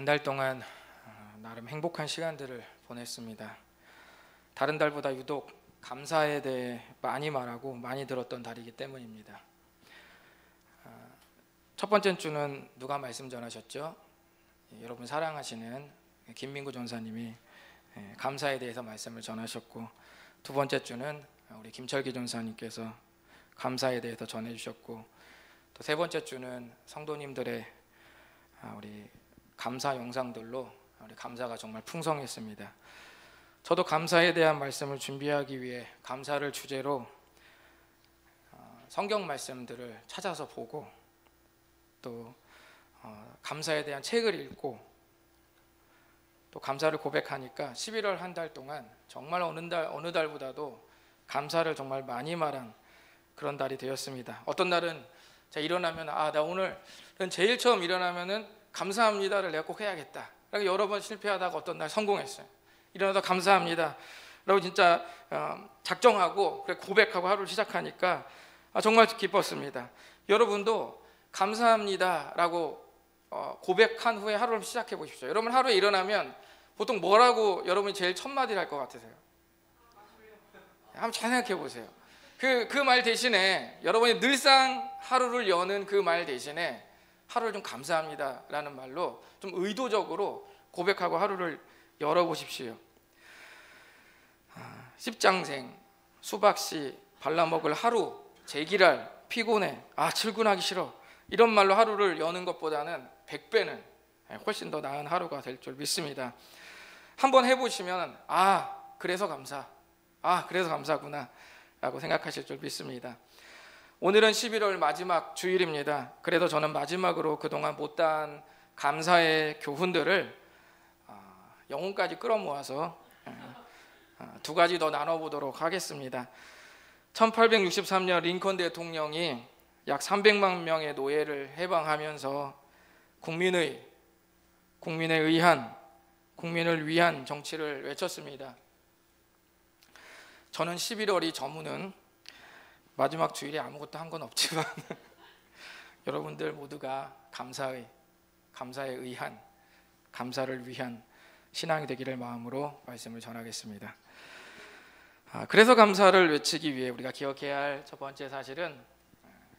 한 달 동안 나름 행복한 시간들을 보냈습니다. 다른 달보다 유독 감사에 대해 많이 말하고 많이 들었던 달이기 때문입니다. 첫 번째 주는 누가 말씀 전하셨죠? 여러분 사랑하시는 김민구 전사님이 감사에 대해서 말씀을 전하셨고, 두 번째 주는 우리 김철기 전사님께서 감사에 대해서 전해주셨고, 또 세 번째 주는 성도님들의 우리 감사 영상들로 우리 감사가 정말 풍성했습니다. 저도 감사에 대한 말씀을 준비하기 위해 감사를 주제로 성경 말씀들을 찾아서 보고, 또 감사에 대한 책을 읽고, 또 감사를 고백하니까 11월 한 달 동안 정말 어느 달보다도 감사를 정말 많이 말한 그런 달이 되었습니다. 어떤 날은 제가 일어나면 나 오늘은 제일 처음 일어나면은 감사합니다를 내가 꼭 해야겠다. 그래서 여러 번 실패하다가 어떤 날 성공했어요. 일어나다 감사합니다 라고 진짜 작정하고 고백하고 하루를 시작하니까 정말 기뻤습니다. 여러분도 감사합니다 라고 고백한 후에 하루를 시작해 보십시오. 여러분 하루에 일어나면 보통 뭐라고 여러분이 제일 첫 마디를 할 것 같으세요? 한번 잘 생각해 보세요. 그 말 대신에 여러분이 늘상 하루를 여는 그 말 대신에 하루를 좀 감사합니다 라는 말로 좀 의도적으로 고백하고 하루를 열어보십시오. 십장생, 수박씨, 발라먹을 하루, 제기랄, 피곤해, 출근하기 싫어, 이런 말로 하루를 여는 것보다는 100배는 훨씬 더 나은 하루가 될 줄 믿습니다. 한번 해보시면 그래서 감사, 그래서 감사구나 라고 생각하실 줄 믿습니다. 오늘은 11월 마지막 주일입니다. 그래도 저는 마지막으로 그동안 못다한 감사의 교훈들을 영혼까지 끌어모아서 두 가지 더 나눠보도록 하겠습니다. 1863년 링컨 대통령이 약 300만 명의 노예를 해방하면서 국민을 위한 정치를 외쳤습니다. 저는 11월이 저무는 마지막 주일에 아무것도 한 건 없지만 여러분들 모두가 감사에 의한, 감사를 위한 신앙이 되기를 마음으로 말씀을 전하겠습니다. 그래서 감사를 외치기 위해 우리가 기억해야 할 첫 번째 사실은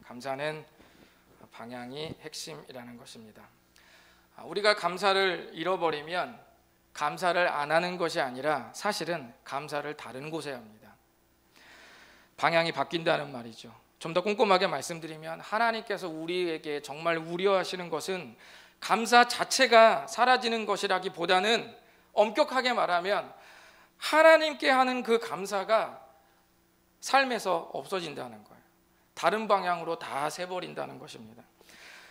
감사는 방향이 핵심이라는 것입니다. 우리가 감사를 잃어버리면 감사를 안 하는 것이 아니라 사실은 감사를 다른 곳에 합니다. 방향이 바뀐다는 말이죠. 좀 더 꼼꼼하게 말씀드리면 하나님께서 우리에게 정말 우려하시는 것은 감사 자체가 사라지는 것이라기보다는 엄격하게 말하면 하나님께 하는 그 감사가 삶에서 없어진다는 거예요. 다른 방향으로 다 새버린다는 것입니다.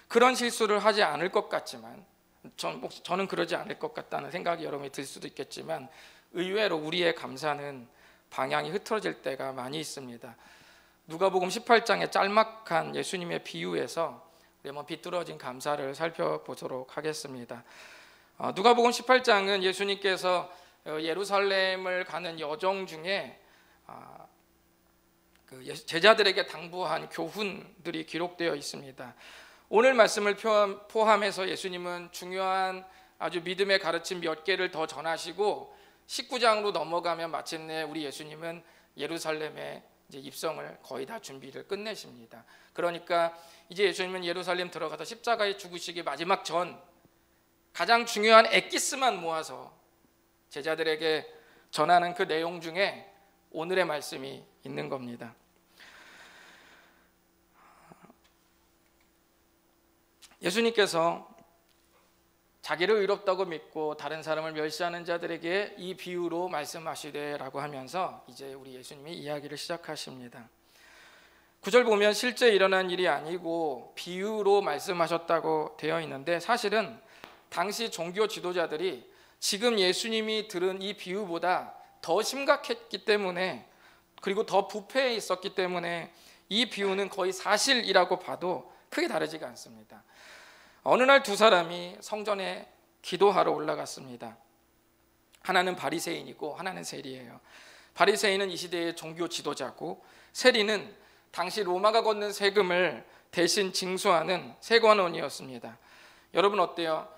그런 실수를 하지 않을 것 같지만, 저는 그러지 않을 것 같다는 생각이 여러분이 들 수도 있겠지만, 의외로 우리의 감사는 방향이 흐트러질 때가 많이 있습니다. 누가복음 18장의 짤막한 예수님의 비유에서 우리 한번 비뚤어진 감사를 살펴보도록 하겠습니다. 누가복음 18장은 예수님께서 예루살렘을 가는 여정 중에 제자들에게 당부한 교훈들이 기록되어 있습니다. 오늘 말씀을 포함해서 예수님은 중요한 아주 믿음의 가르침 몇 개를 더 전하시고 19장으로 넘어가면 마침내 우리 예수님은 예루살렘에 이제 입성을 거의 다 준비를 끝내십니다. 그러니까 이제 예수님은 예루살렘 들어가서 십자가에 죽으시기 마지막 전 가장 중요한 엑기스만 모아서 제자들에게 전하는 그 내용 중에 오늘의 말씀이 있는 겁니다. 예수님께서 자기를 의롭다고 믿고 다른 사람을 멸시하는 자들에게 이 비유로 말씀하시되라고 하면서 이제 우리 예수님이 이야기를 시작하십니다. 9절 보면 실제 일어난 일이 아니고 비유로 말씀하셨다고 되어 있는데, 사실은 당시 종교 지도자들이 지금 예수님이 들은 이 비유보다 더 심각했기 때문에, 그리고 더 부패해 있었기 때문에 이 비유는 거의 사실이라고 봐도 크게 다르지가 않습니다. 어느 날 두 사람이 성전에 기도하러 올라갔습니다. 하나는 바리새인이고 하나는 세리예요. 바리새인은 이 시대의 종교 지도자고, 세리는 당시 로마가 걷는 세금을 대신 징수하는 세관원이었습니다. 여러분 어때요?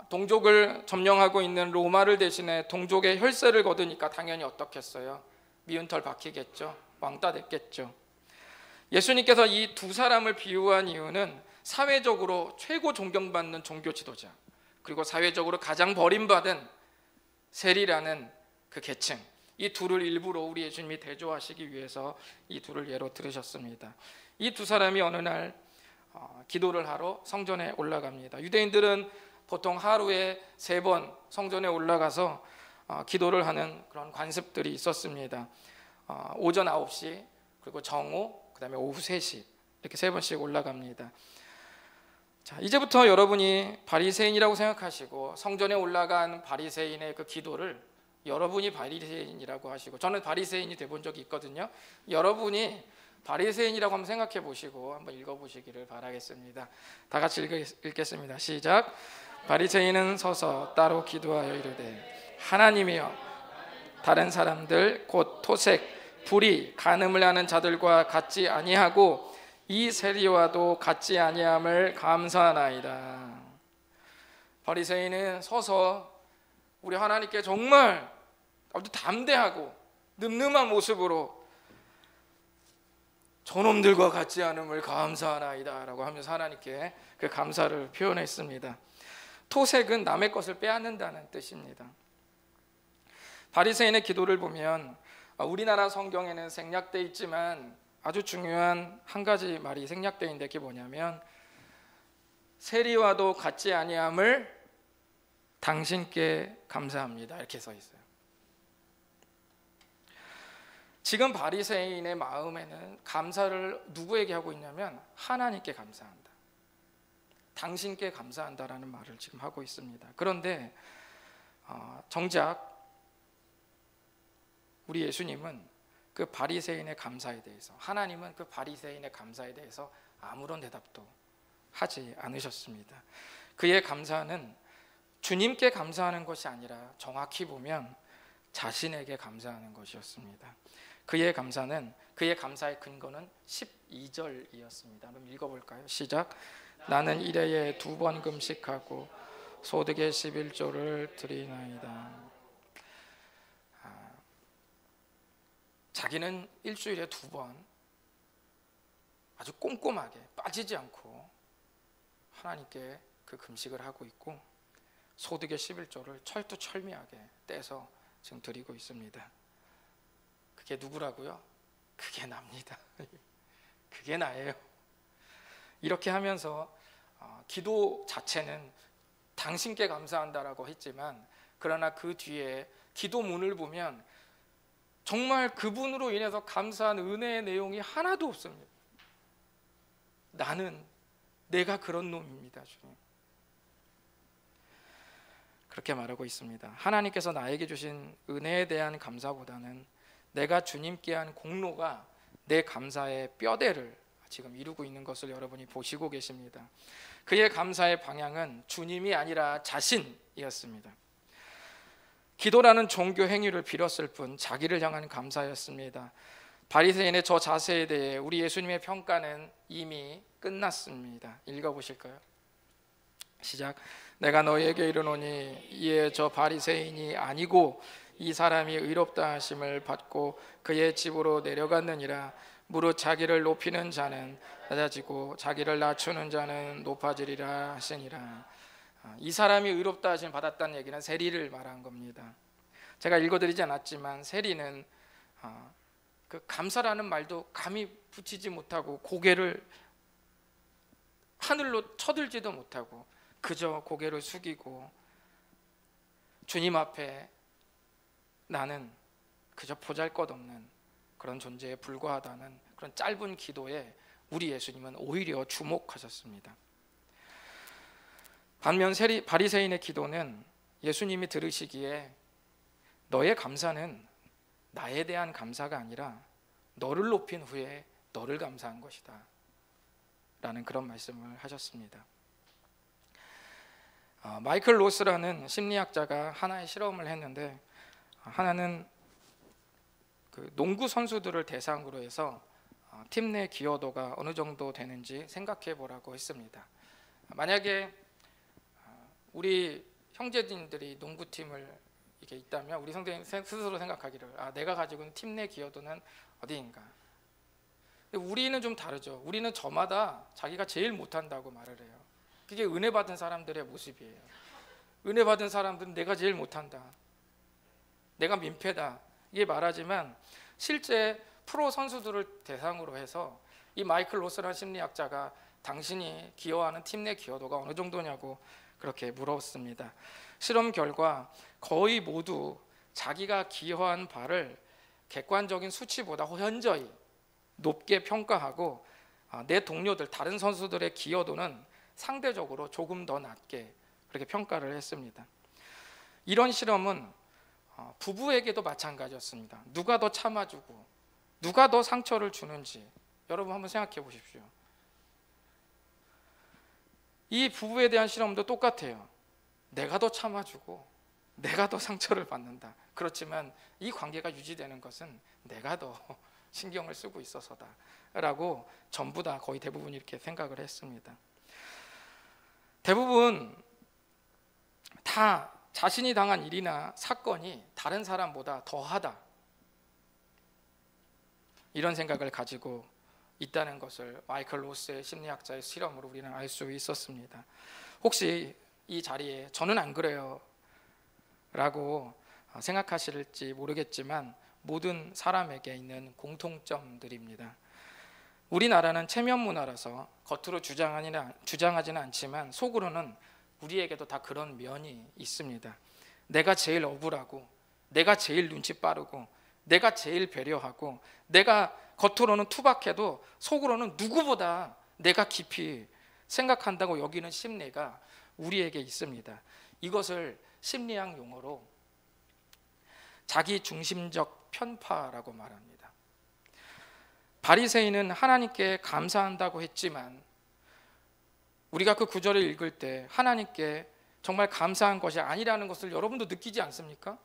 동족을 점령하고 있는 로마를 대신해 동족의 혈세를 거두니까 당연히 어떻겠어요? 미운 털 박히겠죠. 왕따 됐겠죠. 예수님께서 이 두 사람을 비유한 이유는 사회적으로 최고 존경받는 종교 지도자, 그리고 사회적으로 가장 버림받은 세리라는 그 계층, 이 둘을 일부러 우리 예수님이 대조하시기 위해서 이 둘을 예로 들으셨습니다. 이 두 사람이 어느 날 기도를 하러 성전에 올라갑니다. 유대인들은 보통 하루에 3번 성전에 올라가서 기도를 하는 그런 관습들이 있었습니다. 오전 9시, 그리고 정오, 그 다음에 오후 3시, 이렇게 3번씩 올라갑니다. 자, 이제부터 여러분이 바리새인이라고 생각하시고 성전에 올라간 바리새인의 그 기도를 여러분이 바리새인이라고 하시고, 저는 바리새인이 돼본 적이 있거든요. 여러분이 바리새인이라고 한번 생각해 보시고 한번 읽어보시기를 바라겠습니다. 다 같이 읽겠습니다. 시작. 바리새인은 서서 따로 기도하여 이르되, 하나님이여, 다른 사람들 곧 토색, 불의, 간음을 하는 자들과 같지 아니하고 이 세리와도 같지 아니함을 감사하나이다. 바리새인은 서서 우리 하나님께 정말 아주 담대하고 늠름한 모습으로 저놈들과 같지 않음을 감사하나이다 라고 하면서 하나님께 그 감사를 표현했습니다. 토색은 남의 것을 빼앗는다는 뜻입니다. 바리새인의 기도를 보면 우리나라 성경에는 생략되어 있지만 아주 중요한 한 가지 말이 생략되어 있는데, 그게 뭐냐면 세리와도 같지 아니함을 당신께 감사합니다, 이렇게 써 있어요. 지금 바리새인의 마음에는 감사를 누구에게 하고 있냐면 하나님께 감사한다, 당신께 감사한다라는 말을 지금 하고 있습니다. 그런데 정작 우리 예수님은 그 바리새인의 감사에 대해서, 하나님은 그 바리새인의 감사에 대해서 아무런 대답도 하지 않으셨습니다. 그의 감사는 주님께 감사하는 것이 아니라 정확히 보면 자신에게 감사하는 것이었습니다. 그의 감사의 근거는 12절이었습니다. 한번 읽어볼까요? 시작. 나는 일해에 2번 금식하고 소득의 11조를 드리나이다. 자기는 일주일에 2번 아주 꼼꼼하게 빠지지 않고 하나님께 그 금식을 하고 있고, 소득의 11조를 철두철미하게 떼서 지금 드리고 있습니다. 그게 누구라고요? 그게 납니다. 그게 나예요. 이렇게 하면서 기도 자체는 당신께 감사한다라고 했지만, 그러나 그 뒤에 기도문을 보면 정말 그분으로 인해서 감사한 은혜의 내용이 하나도 없습니다. 내가 그런 놈입니다, 주님. 그렇게 말하고 있습니다. 하나님께서 나에게 주신 은혜에 대한 감사보다는 내가 주님께 한 공로가 내 감사의 뼈대를 지금 이루고 있는 것을 여러분이 보시고 계십니다. 그의 감사의 방향은 주님이 아니라 자신이었습니다. 기도라는 종교 행위를 빌었을 뿐 자기를 향한 감사였습니다. 바리새인의 저 자세에 대해 우리 예수님의 평가는 이미 끝났습니다. 읽어보실까요? 시작. 내가 너희에게 이르노니 이에 저 바리새인이 아니고 이 사람이 의롭다 하심을 받고 그의 집으로 내려갔느니라. 무릇 자기를 높이는 자는 낮아지고 자기를 낮추는 자는 높아지리라 하시니라. 이 사람이 의롭다 하심 받았다는 얘기는 세리를 말한 겁니다. 제가 읽어드리지 않았지만 세리는 그 감사라는 말도 감히 붙이지 못하고 고개를 하늘로 쳐들지도 못하고 그저 고개를 숙이고 주님 앞에 나는 그저 보잘것없는 그런 존재에 불과하다는 그런 짧은 기도에 우리 예수님은 오히려 주목하셨습니다. 반면 바리새인의 기도는 예수님이 들으시기에 너의 감사는 나에 대한 감사가 아니라 너를 높인 후에 너를 감사한 것이다 라는 그런 말씀을 하셨습니다. 마이클 로스라는 심리학자가 하나의 실험을 했는데, 하나는 그 농구 선수들을 대상으로 해서 팀 내 기여도가 어느 정도 되는지 생각해 보라고 했습니다. 만약에 우리 형제님들이 농구팀을 이렇게 있다면 우리 선생님 스스로 생각하기를 내가 가지고 있는 팀 내 기여도는 어디인가. 근데 우리는 좀 다르죠. 우리는 저마다 자기가 제일 못한다고 말을 해요. 그게 은혜 받은 사람들의 모습이에요. 은혜 받은 사람들은 내가 제일 못한다, 내가 민폐다, 이게 말하지만 실제 프로 선수들을 대상으로 해서 이 마이클 로스라는 심리학자가 당신이 기여하는 팀 내 기여도가 어느 정도냐고 그렇게 물었습니다. 실험 결과 거의 모두 자기가 기여한 바를 객관적인 수치보다 현저히 높게 평가하고 내 동료들, 다른 선수들의 기여도는 상대적으로 조금 더 낮게 그렇게 평가를 했습니다. 이런 실험은 부부에게도 마찬가지였습니다. 누가 더 참아주고 누가 더 상처를 주는지 여러분 한번 생각해 보십시오. 이 부부에 대한 실험도 똑같아요. 내가 더 참아주고 내가 더 상처를 받는다. 그렇지만 이 관계가 유지되는 것은 내가 더 신경을 쓰고 있어서다 라고 전부 다 거의 대부분 이렇게 생각을 했습니다. 대부분 다 자신이 당한 일이나 사건이 다른 사람보다 더하다, 이런 생각을 가지고 있다는 것을 마이클 로스의 심리학자의 실험으로 우리는 알 수 있었습니다. 혹시 이 자리에 저는 안 그래요 라고 생각하실지 모르겠지만 모든 사람에게 있는 공통점들입니다. 우리나라는 체면 문화라서 겉으로 주장하지는 않지만 속으로는 우리에게도 다 그런 면이 있습니다. 내가 제일 억울하고 내가 제일 눈치 빠르고 내가 제일 배려하고 내가 겉으로는 투박해도 속으로는 누구보다 내가 깊이 생각한다고 여기는 심리가 우리에게 있습니다. 이것을 심리학 용어로 자기중심적 편파라고 말합니다. 바리새인은 하나님께 감사한다고 했지만 우리가 그 구절을 읽을 때 하나님께 정말 감사한 것이 아니라는 것을 여러분도 느끼지 않습니까?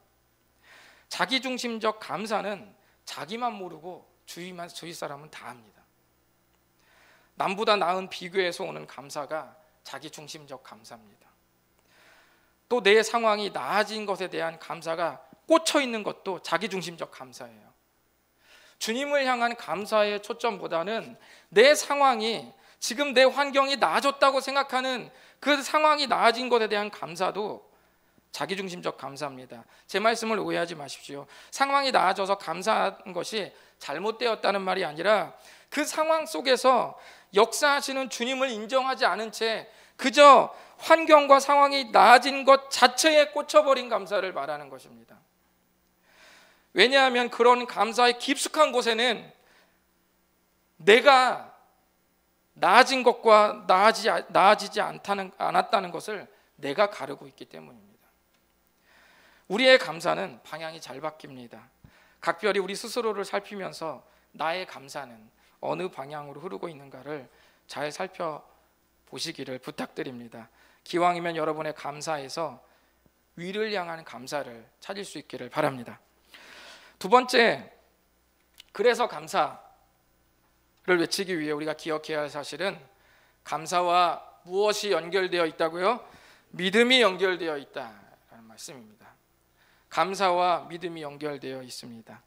자기중심적 감사는 자기만 모르고 주위 사람은 다 합니다. 남보다 나은 비교에서 오는 감사가 자기중심적 감사입니다. 또 내 상황이 나아진 것에 대한 감사가 꽂혀 있는 것도 자기중심적 감사예요. 주님을 향한 감사의 초점보다는 내 상황이, 지금 내 환경이 나아졌다고 생각하는 그 상황이 나아진 것에 대한 감사도 자기중심적 감사입니다. 제 말씀을 오해하지 마십시오. 상황이 나아져서 감사한 것이 잘못되었다는 말이 아니라 그 상황 속에서 역사하시는 주님을 인정하지 않은 채 그저 환경과 상황이 나아진 것 자체에 꽂혀버린 감사를 말하는 것입니다. 왜냐하면 그런 감사의 깊숙한 곳에는 내가 나아진 것과 나아지지 않았다는 것을 내가 가르고 있기 때문입니다. 우리의 감사는 방향이 잘 바뀝니다. 각별히 우리 스스로를 살피면서 나의 감사는 어느 방향으로 흐르고 있는가를 잘 살펴보시기를 부탁드립니다. 기왕이면 여러분의 감사에서 위를 향한 감사를 찾을 수 있기를 바랍니다. 두 번째, 그래서 감사를 외치기 위해 우리가 기억해야 할 사실은 감사와 무엇이 연결되어 있다고요? 믿음이 연결되어 있다라는 말씀입니다. 감사와 믿음이 연결되어 있습니다.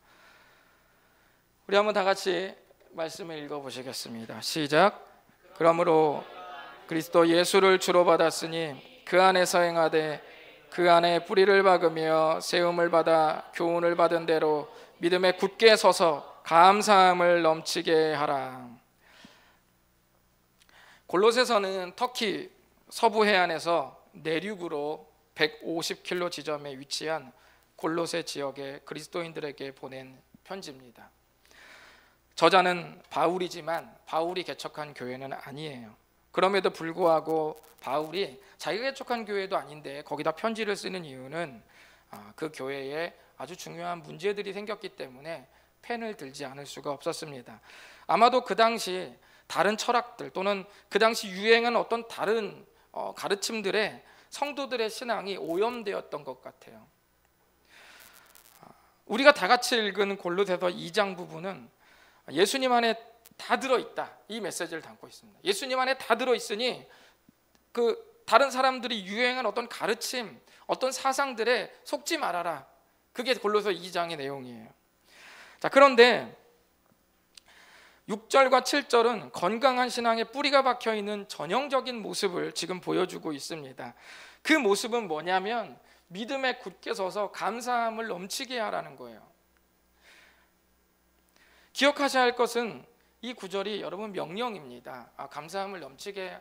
우리 한번 다 같이 말씀을 읽어보시겠습니다. 시작. 그러므로 그리스도 예수를 주로 받았으니 그 안에서 행하되 그 안에 뿌리를 박으며 세움을 받아 교훈을 받은 대로 믿음에 굳게 서서 감사함을 넘치게 하라. 골로새서는 터키 서부 해안에서 내륙으로 150km 지점에 위치한 골로새 지역의 그리스도인들에게 보낸 편지입니다. 저자는 바울이지만 바울이 개척한 교회는 아니에요. 그럼에도 불구하고 바울이 자기가 개척한 교회도 아닌데 거기다 편지를 쓰는 이유는 그 교회에 아주 중요한 문제들이 생겼기 때문에 펜을 들지 않을 수가 없었습니다. 아마도 그 당시 다른 철학들 또는 그 당시 유행한 어떤 다른 가르침들에 성도들의 신앙이 오염되었던 것 같아요. 우리가 다 같이 읽은 골로새서 2장 부분은 예수님 안에 다 들어있다, 이 메시지를 담고 있습니다. 예수님 안에 다 들어있으니 그 다른 사람들이 유행한 어떤 가르침, 어떤 사상들에 속지 말아라. 그게 골로새 2장의 내용이에요. 자, 그런데 6절과 7절은 건강한 신앙의 뿌리가 박혀 있는 전형적인 모습을 지금 보여주고 있습니다. 그 모습은 뭐냐면 믿음에 굳게 서서 감사함을 넘치게 하라는 거예요. 기억하셔야 할 것은 이 구절이 여러분 명령입니다. 감사함을 넘치게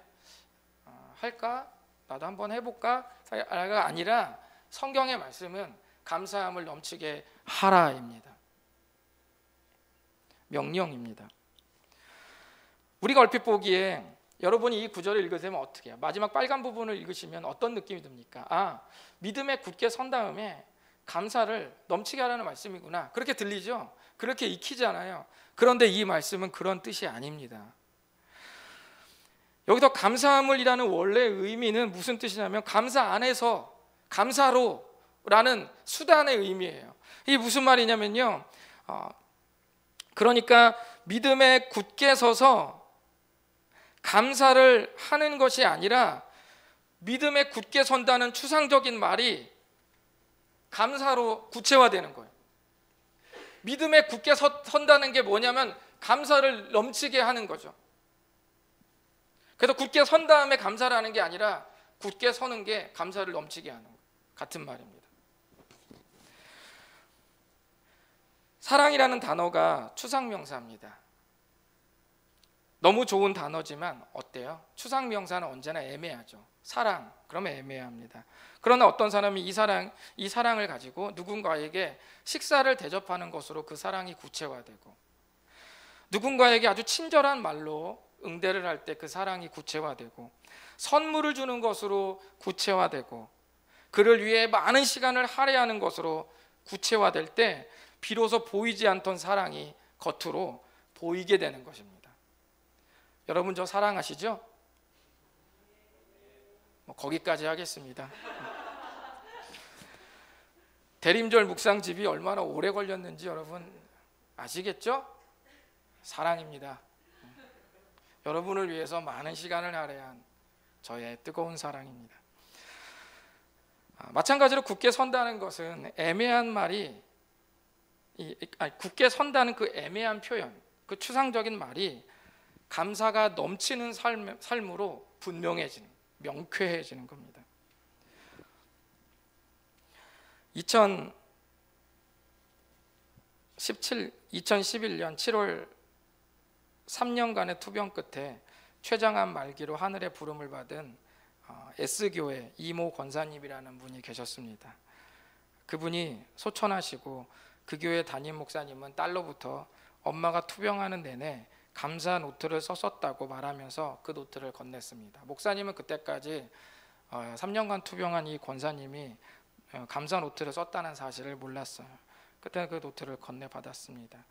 할까? 나도 한번 해볼까? 가 아니라 성경의 말씀은 감사함을 넘치게 하라입니다. 명령입니다. 우리가 얼핏 보기에 여러분이 이 구절을 읽으시면 어떻게 해요? 마지막 빨간 부분을 읽으시면 어떤 느낌이 듭니까? 믿음에 굳게 선 다음에 감사를 넘치게 하라는 말씀이구나. 그렇게 들리죠? 그렇게 익히잖아요. 그런데 이 말씀은 그런 뜻이 아닙니다. 여기서 감사함을이라는 원래 의미는 무슨 뜻이냐면 감사 안에서 감사로라는 수단의 의미예요. 이게 무슨 말이냐면요, 그러니까 믿음에 굳게 서서 감사를 하는 것이 아니라 믿음에 굳게 선다는 추상적인 말이 감사로 구체화되는 거예요. 믿음에 굳게 선다는 게 뭐냐면 감사를 넘치게 하는 거죠. 그래서 굳게 선 다음에 감사를 하는 게 아니라 굳게 서는 게 감사를 넘치게 하는 거예요. 같은 말입니다. 사랑이라는 단어가 추상명사입니다. 너무 좋은 단어지만 어때요? 추상명사는 언제나 애매하죠. 사랑, 그러면 애매합니다. 그러나 어떤 사람이 이 사랑을 가지고 누군가에게 식사를 대접하는 것으로 그 사랑이 구체화되고, 누군가에게 아주 친절한 말로 응대를 할 때 그 사랑이 구체화되고, 선물을 주는 것으로 구체화되고, 그를 위해 많은 시간을 할애하는 것으로 구체화될 때 비로소 보이지 않던 사랑이 겉으로 보이게 되는 것입니다. 여러분 저 사랑하시죠? 거기까지 하겠습니다. 대림절 묵상집이 얼마나 오래 걸렸는지 여러분 아시겠죠? 사랑입니다. 여러분을 위해서 많은 시간을 할애한 저의 뜨거운 사랑입니다. 마찬가지로 굳게 선다는 것은 애매한 말이, 굳게 선다는 그 애매한 표현, 그 추상적인 말이 감사가 넘치는 삶으로 분명해지는, 명쾌해지는 겁니다. 2011년 7월 3년간의 투병 끝에 췌장암 말기로 하늘의 부름을 받은 S교회 이모 권사님이라는 분이 계셨습니다. 그분이 소천하시고 그 교회 담임 목사님은 딸로부터 엄마가 투병하는 내내 감사 노트를 썼었다고 말하면서 그 노트를 건넸습니다. 목사님은 그때까지 3년간 투병한 이 권사님이 감사 노트를 썼다는 사실을 몰랐어요. 그때 그 노트를 건네받았습니다.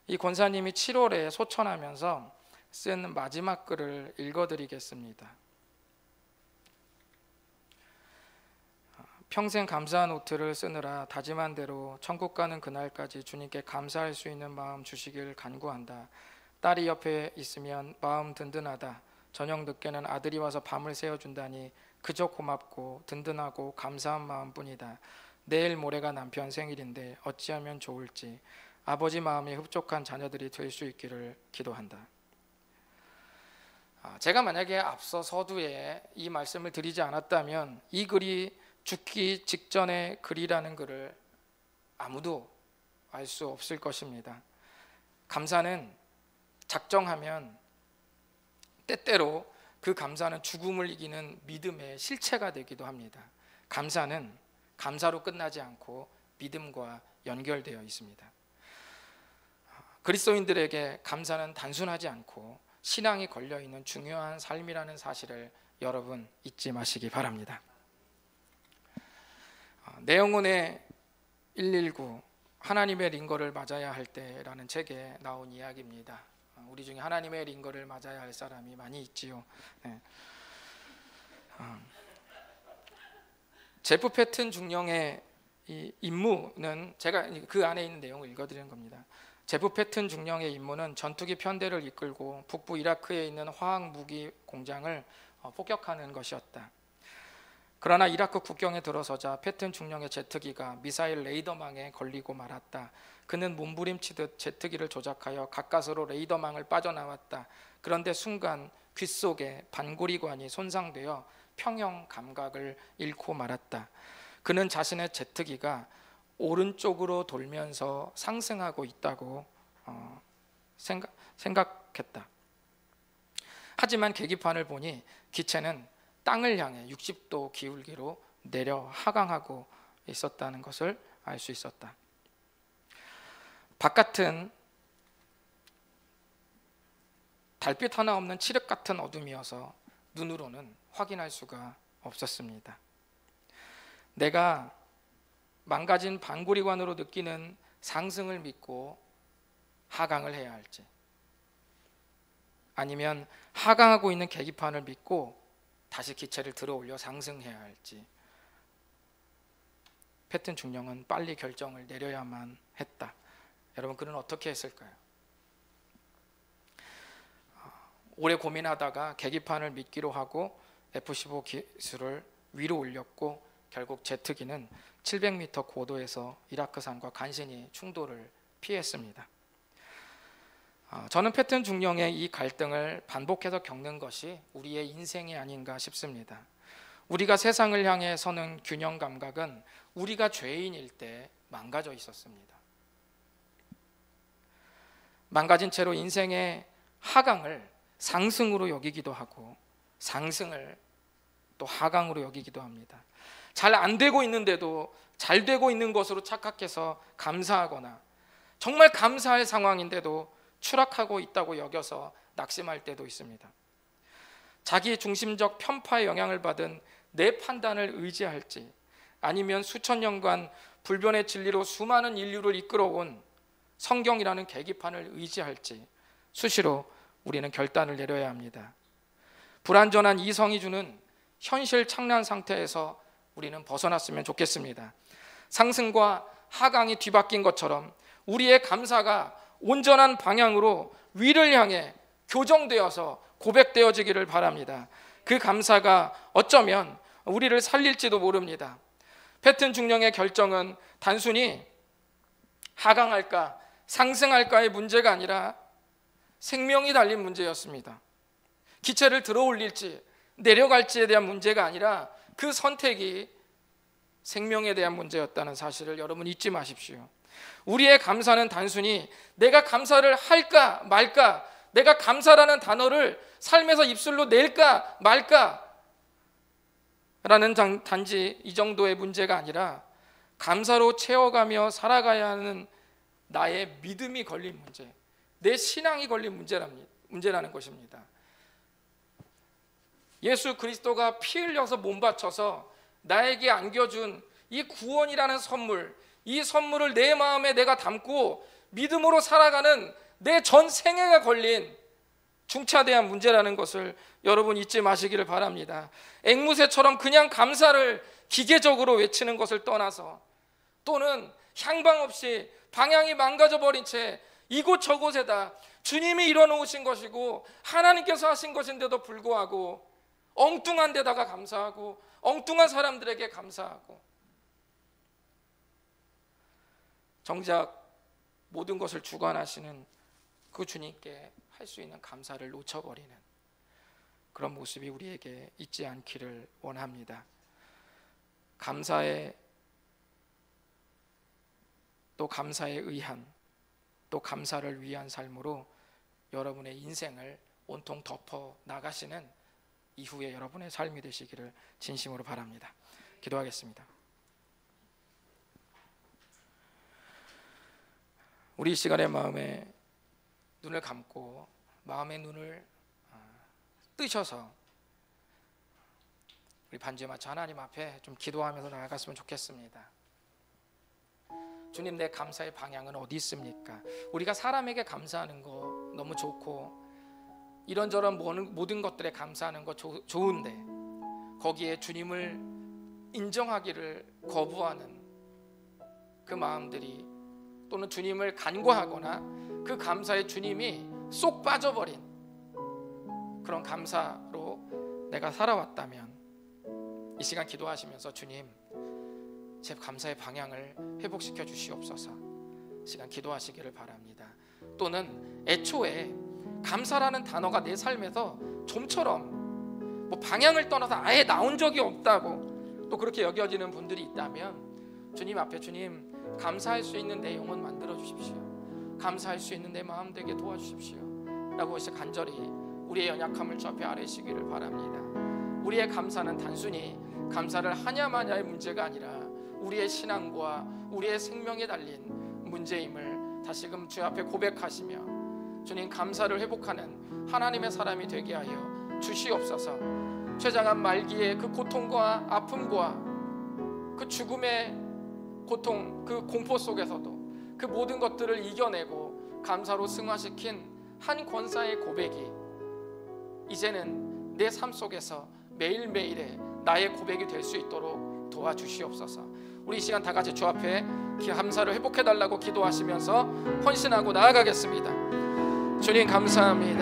이 권사님이 7월에 소천하면서 쓴 마지막 글을 읽어드리겠습니다. 평생 감사 노트를 쓰느라 다짐한 대로 천국 가는 그날까지 주님께 감사할 수 있는 마음 주시길 간구한다. 딸이 옆에 있으면 마음 든든하다. 저녁 늦게는 아들이 와서 밤을 새워준다니 그저 고맙고 든든하고 감사한 마음뿐이다. 내일 모레가 남편 생일인데 어찌하면 좋을지. 아버지 마음이 흡족한 자녀들이 될 수 있기를 기도한다. 제가 만약에 앞서 서두에 이 말씀을 드리지 않았다면 이 글이 죽기 직전의 글이라는 글을 아무도 알 수 없을 것입니다. 감사는 작정하면 때때로 그 감사는 죽음을 이기는 믿음의 실체가 되기도 합니다. 감사는 감사로 끝나지 않고 믿음과 연결되어 있습니다. 그리스도인들에게 감사는 단순하지 않고 신앙이 걸려있는 중요한 삶이라는 사실을 여러분 잊지 마시기 바랍니다. 내 영혼의 119 하나님의 링거를 맞아야 할 때라는 책에 나온 이야기입니다. 우리 중에 하나님의 링거를 맞아야 할 사람이 많이 있지요. 네. 제프 패튼 중령의 이 임무는 제가 그 안에 있는 내용을 읽어드리는 겁니다. 제프 패튼 중령의 임무는 전투기 편대를 이끌고 북부 이라크에 있는 화학 무기 공장을 폭격하는 것이었다. 그러나 이라크 국경에 들어서자 패튼 중령의 제트기가 미사일 레이더망에 걸리고 말았다. 그는 몸부림치듯 제트기를 조작하여 가까스로 레이더망을 빠져나왔다. 그런데 순간 귓속에 반고리관이 손상되어 평형 감각을 잃고 말았다. 그는 자신의 제트기가 오른쪽으로 돌면서 상승하고 있다고 생각했다. 하지만 계기판을 보니 기체는 땅을 향해 60도 기울기로 내려 하강하고 있었다는 것을 알 수 있었다. 바깥은 달빛 하나 없는 칠흑 같은 어둠이어서 눈으로는 확인할 수가 없었습니다. 내가 망가진 반고리관으로 느끼는 상승을 믿고 하강을 해야 할지, 아니면 하강하고 있는 계기판을 믿고 다시 기체를 들어 올려 상승해야 할지, 패튼 중령은 빨리 결정을 내려야만 했다. 여러분, 그는 어떻게 했을까요? 오래 고민하다가 계기판을 믿기로 하고 F-15 기술을 위로 올렸고 결국 제트기는 700m 고도에서 이라크산과 간신히 충돌을 피했습니다. 저는 패튼 중령의 이 갈등을 반복해서 겪는 것이 우리의 인생이 아닌가 싶습니다. 우리가 세상을 향해 서는 균형 감각은 우리가 죄인일 때 망가져 있었습니다. 망가진 채로 인생의 하강을 상승으로 여기기도 하고 상승을 또 하강으로 여기기도 합니다. 잘 안 되고 있는데도 잘 되고 있는 것으로 착각해서 감사하거나, 정말 감사할 상황인데도 추락하고 있다고 여겨서 낙심할 때도 있습니다. 자기 중심적 편파의 영향을 받은 내 판단을 의지할지, 아니면 수천 년간 불변의 진리로 수많은 인류를 이끌어온 성경이라는 계기판을 의지할지 수시로 우리는 결단을 내려야 합니다. 불완전한 이성이 주는 현실 착란 상태에서 우리는 벗어났으면 좋겠습니다. 상승과 하강이 뒤바뀐 것처럼 우리의 감사가 온전한 방향으로 위를 향해 교정되어서 고백되어지기를 바랍니다. 그 감사가 어쩌면 우리를 살릴지도 모릅니다. 패튼 중령의 결정은 단순히 하강할까 상승할까의 문제가 아니라 생명이 달린 문제였습니다. 기체를 들어 올릴지 내려갈지에 대한 문제가 아니라 그 선택이 생명에 대한 문제였다는 사실을 여러분 잊지 마십시오. 우리의 감사는 단순히 내가 감사를 할까 말까, 내가 감사라는 단어를 삶에서 입술로 낼까 말까 라는 단지 이 정도의 문제가 아니라 감사로 채워가며 살아가야 하는 나의 믿음이 걸린 문제, 내 신앙이 걸린 문제라는 것입니다. 예수 그리스도가 피 흘려서 몸 바쳐서 나에게 안겨준 이 구원이라는 선물, 이 선물을 내 마음에 내가 담고 믿음으로 살아가는 내 전 생애가 걸린 중차대한 문제라는 것을 여러분 잊지 마시기를 바랍니다. 앵무새처럼 그냥 감사를 기계적으로 외치는 것을 떠나서, 또는 향방 없이 방향이 망가져버린 채 이곳저곳에다 주님이 이뤄놓으신 것이고 하나님께서 하신 것인데도 불구하고 엉뚱한 데다가 감사하고 엉뚱한 사람들에게 감사하고, 정작 모든 것을 주관하시는 그 주님께 할 수 있는 감사를 놓쳐버리는 그런 모습이 우리에게 있지 않기를 원합니다. 감사에 또 감사에 의한, 또 감사를 위한 삶으로 여러분의 인생을 온통 덮어 나가시는 이후에 여러분의 삶이 되시기를 진심으로 바랍니다. 기도하겠습니다. 우리 이 시간에 마음에 눈을 감고 마음의 눈을 뜨셔서 우리 반주에 맞춰 하나님 앞에 좀 기도하면서 나아갔으면 좋겠습니다. 주님, 내 감사의 방향은 어디 있습니까? 우리가 사람에게 감사하는 거 너무 좋고 이런저런 모든 것들에 감사하는 거 좋은데, 거기에 주님을 인정하기를 거부하는 그 마음들이, 또는 주님을 간과하거나 그 감사에 주님이 쏙 빠져버린 그런 감사로 내가 살아왔다면 이 시간 기도하시면서 주님, 제 감사의 방향을 회복시켜 주시옵소서. 시간 기도하시기를 바랍니다. 또는 애초에 감사라는 단어가 내 삶에서 좀처럼 뭐 방향을 떠나서 아예 나온 적이 없다고 또 그렇게 여겨지는 분들이 있다면 주님 앞에, 주님, 감사할 수 있는 내 영혼 만들어 주십시오. 감사할 수 있는 내 마음 되게 도와주십시오 라고 이제 간절히 우리의 연약함을 주 앞에 아뢰시기를 바랍니다. 우리의 감사는 단순히 감사를 하냐 마냐의 문제가 아니라 우리의 신앙과 우리의 생명에 달린 문제임을 다시금 주 앞에 고백하시며 주님, 감사를 회복하는 하나님의 사람이 되게 하여 주시옵소서. 췌장암 말기의 그 고통과 아픔과 그 죽음의 고통, 그 공포 속에서도 그 모든 것들을 이겨내고 감사로 승화시킨 한 권사의 고백이 이제는 내 삶 속에서 매일매일의 나의 고백이 될 수 있도록 도와주시옵소서. 우리 이 시간 다 같이 주 앞에 감사를 회복해달라고 기도하시면서 헌신하고 나아가겠습니다. 주님 감사합니다.